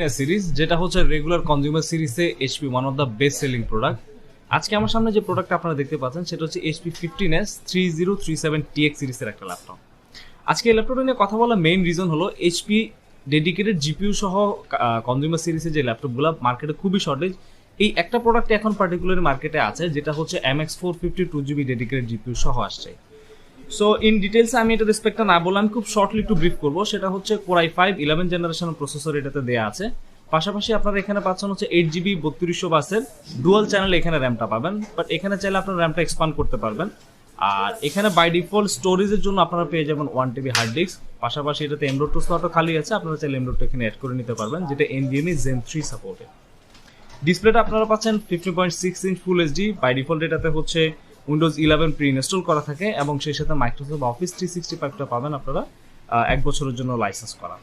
15S series, যেটা হচ্ছে regular consumer সিরিজে HP one of the best selling product. আজকে আমার সামনে যে প্রোডাক্ট আপনারা দেখতে পাচ্ছেন সেটা হচ্ছে এইচপি 15S-3037TX সিরিজের একটা ল্যাপটপ। আজকে এই ল্যাপটপটা নিয়ে কথা বলার মেইন রিজন হলো এইচপি ডেডিকেটেড জিপিইউ সহ কনজিউমার সিরিজের যে ল্যাপটপগুলো মার্কেটে খুবই শর্টেজ, এই একটা প্রোডাক্ট এখন পার্টিকুলার মার্কেটে আছে, যেটা হচ্ছে MX450 2GB ডেডিকেটেড জিপিইউ সহ আসছে। সো ইন ডিটেলস আমি এটা রেসপেক্টটা না বললাম, খুব শর্টলি একটু ব্রিফ করবো। সেটা হচ্ছে Core i5 11 জেনারেশন প্রসেসর এটাতে দেওয়া আছে। পাশাপাশি আপনারা এখানে পাচ্ছেন হচ্ছে 8GB 3200 বাসের ডুয়াল চ্যানেল এখানে র্যামটা পাবেন, বাট এখানে চাইলে আপনারা র্যামটা এক্সপান্ড করতে পারবেন। আর এখানে বাই ডিফল্ট স্টোরেজের জন্য আপনারা পেয়ে যাবেন 1TB হার্ড ডিস্ক। পাশাপাশি এটাতে M.2 স্লটও খালি আছে, আপনারা চাইলে M.2 এখানে অ্যাড করে নিতে পারবেন, যেটা NVMe Zen 3 সাপোর্টেড। ডিসপ্লেটা আপনারা পাচ্ছেন 15.6 inch full HD. By default এটাতে হচ্ছে উইন্ডোজ 11 প্রি ইনস্টল করা থাকে এবং সেই সাথে মাইক্রোসফট অফিস 365টা পাবেন আপনারা 1 বছরের জন্য লাইসেন্স করা।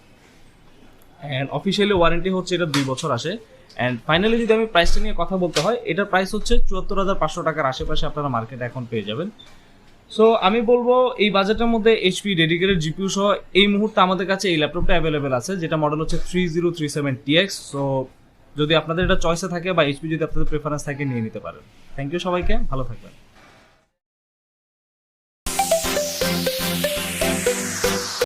অ্যান্ড অফিসিয়ালি ওয়ারেন্টি হচ্ছে এটা 2 বছর আসে। অ্যান্ড ফাইনালি যদি আমি প্রাইসটা নিয়ে কথা বলতে হয়, এটার প্রাইস হচ্ছে 74,500 টাকার আশেপাশে আপনারা মার্কেটে এখন পেয়ে যাবেন। সো আমি বলবো এই বাজেটের মধ্যে এইচপি ডেডিকেটেড জিপিইউ সহ এই মুহূর্তে আমাদের কাছে এই ল্যাপটপটা অ্যাভেলেবেল আছে, যেটা মডেল হচ্ছে 3037TX। সো যদি আপনাদের এটা চয়েসে থাকে বা এইচপি যদি আপনাদের প্রেফারেন্স থাকে, নিয়ে নিতে পারেন। থ্যাংক ইউ সবাইকে, ভালো থাকবেন।